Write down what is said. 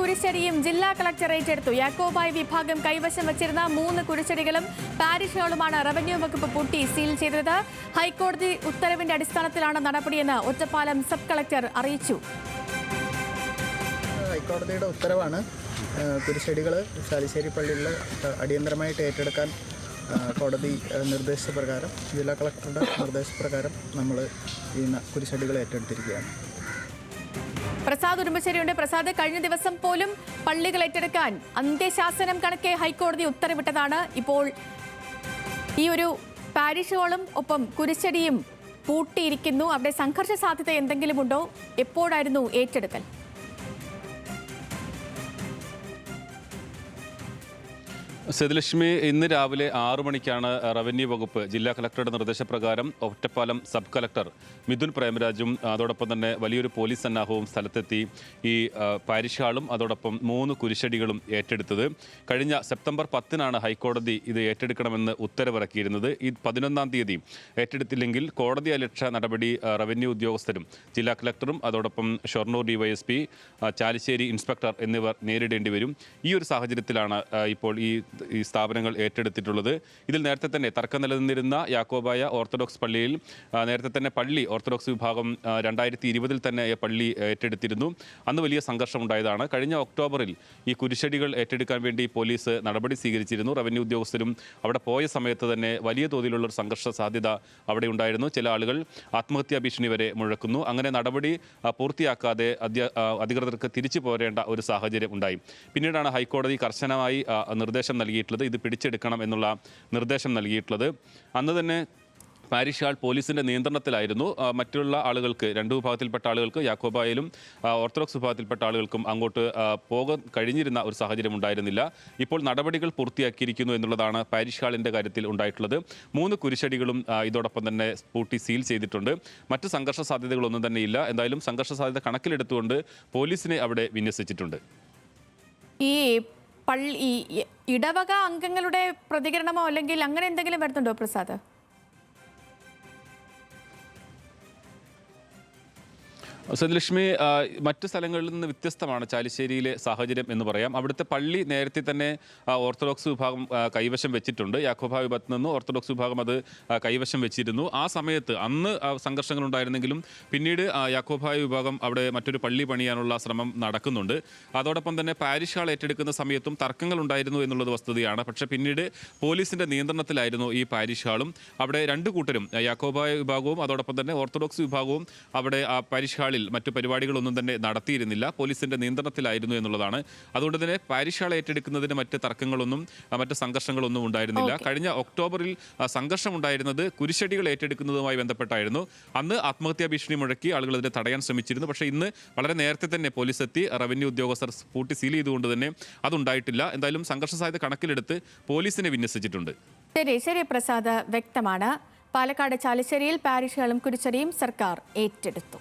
കുരിശടിയും ജില്ലാ കളക്ടർ ഏറ്റെടുത്തു. യാക്കോബായ വിഭാഗം കൈവശം വച്ചിരുന്ന 3 കുരിശടികളും പാരിഷുകളുമാണ് റവന്യൂ വകുപ്പ് പൂട്ടി സീൽ ചെയ്തത്. ഹൈക്കോടതി ഉത്തരവിന്റെ അടിസ്ഥാനത്തിലാണ് നടപടിയെന്ന് ഒറ്റപ്പാലം സബ് കളക്ടർ അറിയിച്ചു. ഹൈക്കോടതിയുടെ ഉത്തരവാണ് കുരിശടികൾ ചാലിശ്ശേരി പള്ളിയിൽ അടിയന്തരമായിട്ട് ഏറ്റെടുക്കാൻ കോടതി നിർദ്ദേശപ്രകാരം, ജില്ലാ കളക്ടറുടെ നിർദ്ദേശപ്രകാരം നമ്മൾ ഈ കുരിശടികൾ ഏറ്റെടുത്തിരിക്കുകയാണ്. പ്രസാദ് ഉടുമ്പശ്ശേരിയുണ്ട്. പ്രസാദ്, കഴിഞ്ഞ ദിവസം പോലും പള്ളികൾ ഏറ്റെടുക്കാൻ അന്ത്യശാസനം കണക്കെ ഹൈക്കോടതി ഉത്തരവിട്ടതാണ്. ഇപ്പോൾ ഈ ഒരു പാരിഷുകളും ഒപ്പം കുരിശടിയും പൂട്ടിയിരിക്കുന്നു. അവിടെ സംഘർഷ സാധ്യത എന്തെങ്കിലും ഉണ്ടോ? എപ്പോഴായിരുന്നു ഏറ്റെടുക്കൽ? സേതുലക്ഷ്മി, ഇന്ന് രാവിലെ 6 മണിക്കാണ് റവന്യൂ വകുപ്പ് ജില്ലാ കളക്ടറുടെ നിർദ്ദേശപ്രകാരം ഒറ്റപ്പാലം സബ് കളക്ടർ മിഥുൻ പ്രേമരാജും അതോടൊപ്പം തന്നെ വലിയൊരു പോലീസ് സന്നാഹവും സ്ഥലത്തെത്തി ഈ പാരിഷാളും അതോടൊപ്പം 3 കുരിശടികളും ഏറ്റെടുത്തത്. കഴിഞ്ഞ സെപ്റ്റംബർ 10-നാണ് ഹൈക്കോടതി ഇത് ഏറ്റെടുക്കണമെന്ന് ഉത്തരവിറക്കിയിരുന്നത്. ഈ 11-ാം തീയതി ഏറ്റെടുത്തില്ലെങ്കിൽ കോടതി അലക്ഷ്യ നടപടി റവന്യൂ ഉദ്യോഗസ്ഥരും ജില്ലാ കളക്ടറും അതോടൊപ്പം ഷൊർണൂർ DYSP, ചാലിശ്ശേരി ഇൻസ്പെക്ടർ എന്നിവർ നേരിടേണ്ടി വരും. ഈ ഒരു സാഹചര്യത്തിലാണ് ഇപ്പോൾ ഈ സ്ഥാപനങ്ങൾ ഏറ്റെടുത്തിട്ടുള്ളത്. ഇതിൽ നേരത്തെ തന്നെ തർക്കം നിലനിന്നിരുന്ന യാക്കോബായ ഓർത്തഡോക്സ് പള്ളിയിൽ നേരത്തെ തന്നെ പള്ളി ഓർത്തഡോക്സ് വിഭാഗം 2020-ൽ തന്നെ പള്ളി ഏറ്റെടുത്തിരുന്നു. അന്ന് വലിയ സംഘർഷമുണ്ടായതാണ്. കഴിഞ്ഞ ഒക്ടോബറിൽ ഈ കുരിശടികൾ ഏറ്റെടുക്കാൻ വേണ്ടി പോലീസ് നടപടി സ്വീകരിച്ചിരുന്നു. റവന്യൂ ഉദ്യോഗസ്ഥരും അവിടെ പോയ സമയത്ത് തന്നെ വലിയ തോതിലുള്ള ഒരു സംഘർഷ സാധ്യത അവിടെ ഉണ്ടായിരുന്നു. ചില ആളുകൾ ആത്മഹത്യാ ഭീഷണി വരെ മുഴക്കുന്നു. അങ്ങനെ നടപടി പൂർത്തിയാക്കാതെ അധികൃതർക്ക് തിരിച്ചു പോരേണ്ട ഒരു സാഹചര്യം ഉണ്ടായി. പിന്നീടാണ് ഹൈക്കോടതി കർശനമായി നിർദ്ദേശം നൽകിയിട്ടുള്ളത്, ഇത് പിടിച്ചെടുക്കണം എന്നുള്ള നിർദ്ദേശം നൽകിയിട്ടുള്ളത്. അന്ന് തന്നെ പാരിഷാൾ പോലീസിൻ്റെ നിയന്ത്രണത്തിലായിരുന്നു. മറ്റുള്ള ആളുകൾക്ക്, 2 വിഭാഗത്തിൽപ്പെട്ട ആളുകൾക്ക്, യാക്കോബായാലും ഓർത്തഡോക്സ് വിഭാഗത്തിൽപ്പെട്ട ആളുകൾക്കും അങ്ങോട്ട് പോകാൻ കഴിഞ്ഞിരുന്ന ഒരു സാഹചര്യം ഉണ്ടായിരുന്നില്ല. ഇപ്പോൾ നടപടികൾ പൂർത്തിയാക്കിയിരിക്കുന്നു എന്നുള്ളതാണ് പാരിഷാളിൻ്റെ കാര്യത്തിൽ ഉണ്ടായിട്ടുള്ളത്. 3 കുരിശടികളും ഇതോടൊപ്പം തന്നെ പൂട്ടി സീൽ ചെയ്തിട്ടുണ്ട്. മറ്റ് സംഘർഷ സാധ്യതകളൊന്നും തന്നെയില്ല. എന്തായാലും സംഘർഷ സാധ്യത കണക്കിലെടുത്തുകൊണ്ട് പോലീസിനെ അവിടെ വിന്യസിച്ചിട്ടുണ്ട്. ഈ ഇടവക അംഗങ്ങളുടെ പ്രതികരണമോ അല്ലെങ്കിൽ അങ്ങനെ എന്തെങ്കിലും വരുന്നുണ്ടോ പ്രസാദ്? സേതുലക്ഷ്മി, മറ്റു സ്ഥലങ്ങളിൽ നിന്ന് വ്യത്യസ്തമാണ് ചാലിശ്ശേരിയിലെ സാഹചര്യം എന്ന് പറയാം. അവിടുത്തെ പള്ളി നേരത്തെ തന്നെ ഓർത്തഡോക്സ് വിഭാഗം കൈവശം വെച്ചിട്ടുണ്ട്. യാക്കോബായ വിഭാഗത്തിൽ നിന്ന് ഓർത്തഡോക്സ് വിഭാഗം അത് കൈവശം വെച്ചിരുന്നു. ആ സമയത്ത് അന്ന് സംഘർഷങ്ങൾ ഉണ്ടായിരുന്നെങ്കിലും പിന്നീട് യാക്കോബായ വിഭാഗം അവിടെ മറ്റൊരു പള്ളി പണിയാനുള്ള ശ്രമം നടക്കുന്നുണ്ട്. അതോടൊപ്പം തന്നെ പാരിഷാൾ ഏറ്റെടുക്കുന്ന സമയത്തും തർക്കങ്ങൾ ഉണ്ടായിരുന്നു എന്നുള്ളത് വസ്തുതയാണ്. പക്ഷേ പിന്നീട് പോലീസിൻ്റെ നിയന്ത്രണത്തിലായിരുന്നു ഈ പാരിഷാളും. അവിടെ 2 കൂട്ടരും, യാക്കോബായ വിഭാഗവും അതോടൊപ്പം തന്നെ ഓർത്തഡോക്സ് വിഭാഗവും അവിടെ ആ പാരിഷാളിൽ മറ്റു പരിപാടികളൊന്നും തന്നെ നടത്തിയിരുന്നില്ല. പോലീസിന്റെ നിയന്ത്രണത്തിലായിരുന്നു എന്നുള്ളതാണ്. അതുകൊണ്ട് തന്നെ പാരിഷാൾ ഏറ്റെടുക്കുന്നതിന് മറ്റ് തർക്കങ്ങളൊന്നും മറ്റ് സംഘർഷങ്ങളൊന്നും ഉണ്ടായിരുന്നില്ല. കഴിഞ്ഞ ഒക്ടോബറിൽ സംഘർഷം ഉണ്ടായിരുന്നത് കുരിശടികൾ ഏറ്റെടുക്കുന്നതുമായി ബന്ധപ്പെട്ടായിരുന്നു. അന്ന് ആത്മഹത്യാ ഭീഷണി മുഴക്കി ആളുകൾ ഇതിനെ തടയാൻ ശ്രമിച്ചിരുന്നു. പക്ഷേ ഇന്ന് വളരെ നേരത്തെ തന്നെ പോലീസ് എത്തി റവന്യൂ ഉദ്യോഗസ്ഥർ പൂട്ടി സീൽ ചെയ്തുകൊണ്ട് തന്നെ അതുണ്ടായിട്ടില്ല. എന്തായാലും സംഘർഷ സാധ്യത കണക്കിലെടുത്ത് പോലീസിനെ വിന്യസിച്ചിട്ടുണ്ട്. ശരി പ്രസാദ്, വ്യക്തമാണ്. പാലക്കാട് ചാലിശ്ശേരിയിൽ പാരിഷുകളും കുരിശടിയും സർക്കാർ ഏറ്റെടുത്തു.